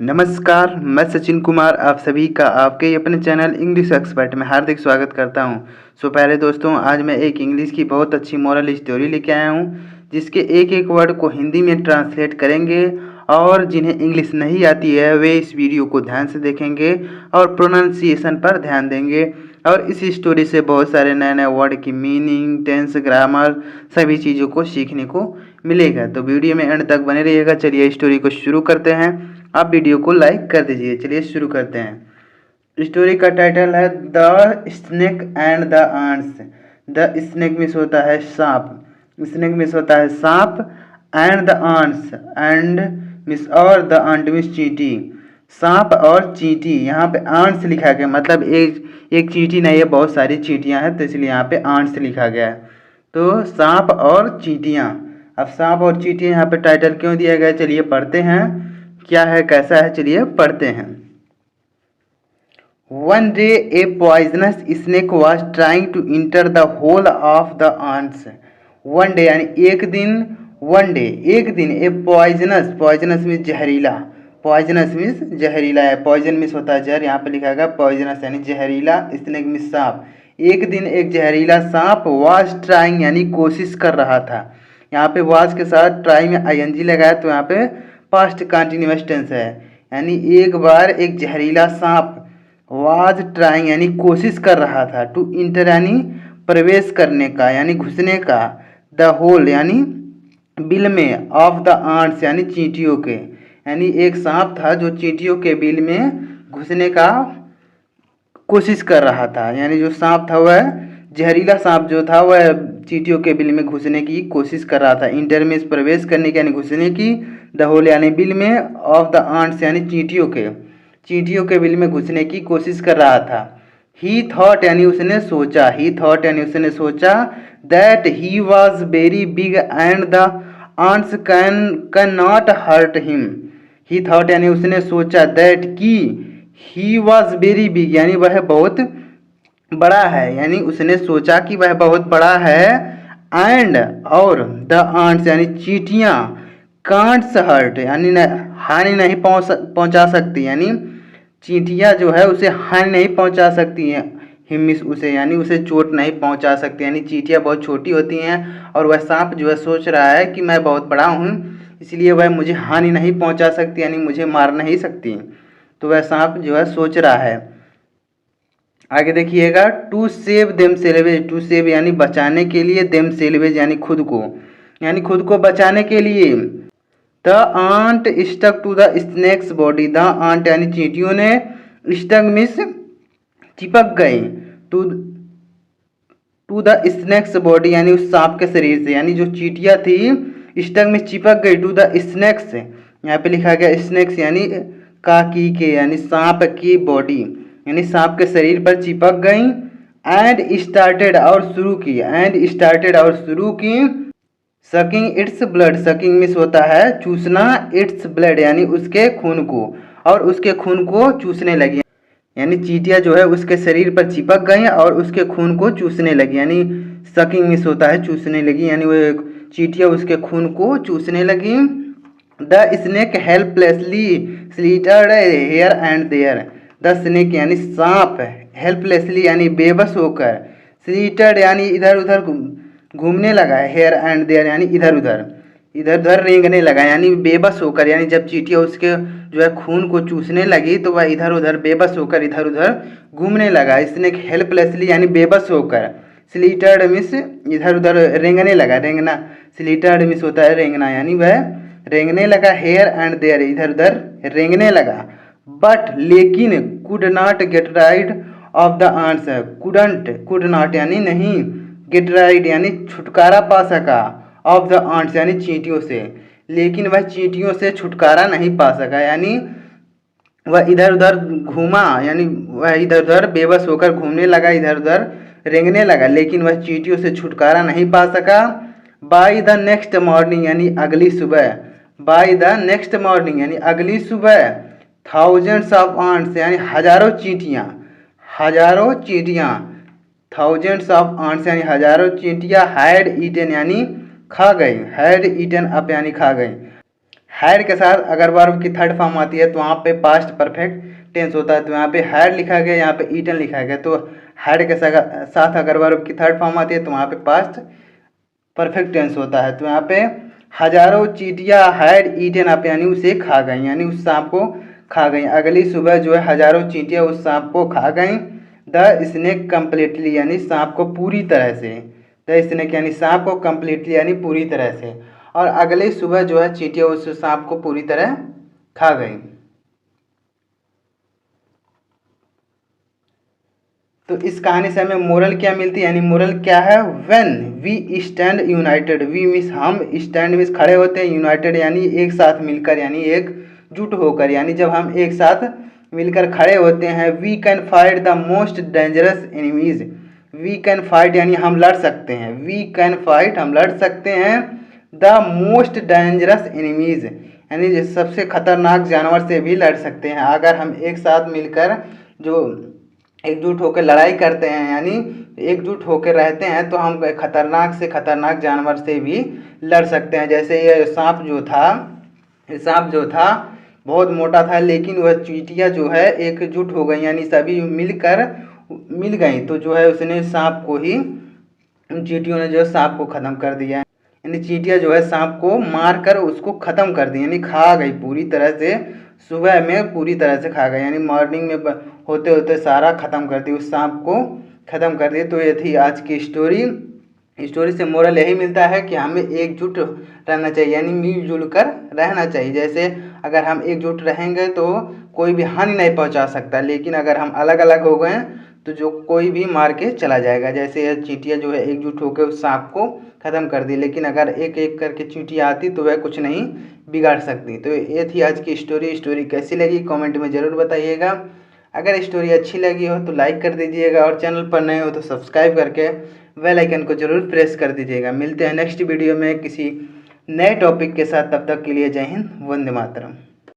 नमस्कार, मैं सचिन कुमार आप सभी का आपके अपने चैनल इंग्लिश एक्सपर्ट में हार्दिक स्वागत करता हूं। प्यारे दोस्तों, आज मैं एक इंग्लिश की बहुत अच्छी मॉरल स्टोरी लेके आया हूं, जिसके एक एक वर्ड को हिंदी में ट्रांसलेट करेंगे और जिन्हें इंग्लिश नहीं आती है वे इस वीडियो को ध्यान से देखेंगे और प्रोनाउंसिएशन पर ध्यान देंगे और इस स्टोरी से बहुत सारे नए नए वर्ड की मीनिंग, टेंस, ग्रामर सभी चीज़ों को सीखने को मिलेगा। तो वीडियो में एंड तक बने रहिएगा। चलिए स्टोरी को शुरू करते हैं। आप वीडियो को लाइक कर दीजिए। चलिए शुरू करते हैं। स्टोरी का टाइटल है the snake and the ants. The snake means होता है सांप, स्नेक मिस होता है सांप, and the ants, and means और द आंट मिस चींटी, सांप और चींटी। यहाँ पे आंट्स लिखा गया, मतलब एक चींटी नहीं है, बहुत सारी चींटियाँ हैं, तो इसलिए यहाँ पे आंट्स लिखा गया है। तो सांप और चींटियाँ। अब सांप और चींटियाँ यहाँ पे टाइटल क्यों दिया गया, चलिए पढ़ते हैं क्या है कैसा है। चलिए पढ़ते हैं। One day a poisonous snake was trying to enter the hole of the ants. One day यानी एक दिन, one day एक दिन, a poisonous, poisonous मीन्स जहरीला, poisonous मीन्स जहरीला है, poison मीन्स होता है जहर, यहाँ पे लिखा गया poisonous यानी जहरीला, snake मीन्स सांप। एक दिन एक जहरीला सांप was trying यानी कोशिश कर रहा था। यहाँ पे was के साथ try में ing लगाया तो यहाँ पे पास्ट कंटिन्यूअस टेंस है, यानी एक बार एक जहरीला सांप वाज ट्राइंग यानी कोशिश कर रहा था, टू इंटर यानी प्रवेश करने का यानी घुसने का, द होल यानी बिल में, ऑफ द आंट्स यानी चींटियों के, यानी एक सांप था जो चींटियों के बिल में घुसने का कोशिश कर रहा था। यानी जो सांप था वह जहरीला सांप जो था वह चींटियों के बिल में घुसने की कोशिश कर रहा था। इंटर में प्रवेश करने की यानी घुसने की, द होल यानी बिल में, ऑफ द आंट्स यानी चींटियों के बिल में घुसने की कोशिश कर रहा था। ही थॉट यानी उसने सोचा, ही थॉट यानी उसने सोचा, that he was very big and the ants can not hurt him. He thought यानी उसने सोचा, दैट की, ही वॉज वेरी बिग यानी वह बहुत बड़ा है, यानी उसने सोचा कि वह बहुत बड़ा है, एंड और द आंट्स यानी चींटियाँ, कांट्स हर्ट यानी हानि नहीं पहुंचा सकती, यानी चींटियाँ जो है उसे हानि नहीं पहुंचा सकती हैं, हिमिस उसे यानी उसे चोट नहीं पहुंचा सकती, यानी चींटियाँ बहुत छोटी होती हैं और वह सांप जो है सोच रहा है कि मैं बहुत बड़ा हूँ इसलिए वह मुझे हानि नहीं पहुंचा सकती, यानी मुझे मार नहीं सकती। तो वह सांप जो है सोच रहा है। आगे देखिएगा, to save them selves, to save यानी बचाने के लिए, देम सेल्वेज यानी खुद को बचाने के लिए। The ant stuck to the snake's body, the ant यानी चींटियों ने, स्टक मिस चिपक गई, टू द स्नेक्स बॉडी यानी उस सांप के शरीर से, यानी जो चींटियाँ थी स्टक में चिपक गई, टू द स्नेक्स, यहाँ पे लिखा गया स्नेक्स यानी काकी के, यानी सांप की बॉडी यानी सांप के शरीर पर चिपक गई, एंड स्टार्टेड और शुरू की, एंड स्टार्टेड और शुरू की, sucking its blood, sucking miss होता है चूसना, इट्स ब्लड यानी उसके खून को, और उसके खून को चूसने लगी, यानी चींटियाँ जो है उसके शरीर पर चिपक गई और उसके खून को चूसने लगी, यानी सकिंग मिस होता है चूसने लगी, यानी वो चींटियाँ उसके खून को चूसने लगी। The snake helplessly slithered here and there, the snake यानी सांप, हेल्पलेसली यानी बेबस होकर, स्लिटर्ड यानी इधर उधर घूमने लगा, हेयर एंड देयर यानी इधर उधर रेंगने लगा, यानी बेबस होकर, यानी जब चींटियाँ उसके जो है खून को चूसने लगी तो वह इधर उधर बेबस होकर इधर उधर घूमने लगा। स्नेक हेल्पलेसली यानी बेबस होकर, स्लिटर्ड मिस इधर उधर रेंगने लगा, रेंगना, स्लिटर्ड मिस होता है रेंगना, यानी वह रेंगने लगा, हेयर एंड देयर इधर उधर रेंगने लगा। बट लेकिन could not get rid of the ants, could not यानी नहीं, गेट राइड यानी छुटकारा पा सका, ऑफ द आंट्स यानी चींटियों से, लेकिन वह चींटियों से छुटकारा नहीं पा सका, यानी वह इधर उधर घूमा, यानी वह इधर उधर बेबस होकर घूमने लगा, इधर उधर रेंगने लगा, लेकिन वह चींटियों से छुटकारा नहीं पा सका। बाय द नेक्स्ट मॉर्निंग यानी अगली सुबह, बाय द नेक्स्ट मॉर्निंग यानी अगली सुबह, थाउजेंड्स ऑफ आंट्स यानी हजारों चींटियाँ, थाउजेंड्स ऑफ आंट्स यानी हजारों चींटियाँ, हैड ईटन यानी खा गई, हैड ईटन अप यानी खा गई, हैड के साथ अगर वर्ब की थर्ड फॉर्म आती है तो वहाँ पे पास्ट परफेक्ट टेंस होता है। तो यहाँ पे हैड लिखा गया, यहाँ पे ईटन लिखा गया। तो हैड के साथ अगर वर्ब की थर्ड फॉर्म आती है तो वहाँ पे पास्ट परफेक्ट टेंस होता है। तो यहाँ पे हजारों चींटियां हैड ईटन अप यानी उसे खा गई, यानी उस सांप को खा गई। अगली सुबह जो है हजारों चींटियां उस सांप को खा गई। द स्नेक कम्प्लीटली यानी सांप को पूरी तरह से, द स्नेक यानी सांप को कम्प्लीटली यानी पूरी तरह से। और अगली सुबह जो है चींटियां उस सांप को पूरी तरह खा गई। तो इस कहानी से हमें मोरल क्या मिलती है, यानी मोरल क्या है, when we stand united, we means हम, स्टैंड मीन्स खड़े होते हैं, यूनाइटेड यानी एक साथ मिलकर, यानी एकजुट होकर, यानी जब हम एक साथ मिलकर खड़े होते हैं। We can fight the most dangerous enemies, we can fight यानी हम लड़ सकते हैं, वी कैन फाइट हम लड़ सकते हैं, द मोस्ट डेंजरस एनिमीज यानी सबसे खतरनाक जानवर से भी लड़ सकते हैं। अगर हम एक साथ मिलकर जो एकजुट होकर लड़ाई करते हैं, यानी एकजुट होकर रहते हैं, तो हम खतरनाक से खतरनाक जानवर से भी लड़ सकते हैं। जैसे ये सांप जो था बहुत मोटा था, लेकिन वह चींटियां जो है एकजुट हो गई, यानी सभी मिल गई, तो जो है उसने सांप को ही, चींटियों ने जो सांप को ख़त्म कर दिया। यानी चींटियां जो है सांप को मार कर उसको ख़त्म कर दी, यानी खा गई पूरी तरह से, सुबह में पूरी तरह से खा गई, यानी मॉर्निंग में होते होते सारा ख़त्म कर दी, उस सांप को ख़त्म कर दिए। तो ये थी आज की स्टोरी से मोरल यही मिलता है कि हमें एकजुट रहना चाहिए, यानी मिलजुल कर रहना चाहिए। जैसे अगर हम एकजुट रहेंगे तो कोई भी हानि नहीं पहुंचा सकता, लेकिन अगर हम अलग अलग हो गए तो जो कोई भी मार के चला जाएगा। जैसे यह चींटियां जो है एकजुट होकर उस सांप को ख़त्म कर दी, लेकिन अगर एक एक करके चींटियां आती तो वह कुछ नहीं बिगाड़ सकती। तो ये थी आज की स्टोरी कैसी लगी कमेंट में ज़रूर बताइएगा। अगर स्टोरी अच्छी लगी हो तो लाइक कर दीजिएगा, और चैनल पर नए हो तो सब्सक्राइब करके बेल आइकन को ज़रूर प्रेस कर दीजिएगा। मिलते हैं नेक्स्ट वीडियो में किसी नए टॉपिक के साथ, तब तक के लिए जय हिंद, वंदे मातरम।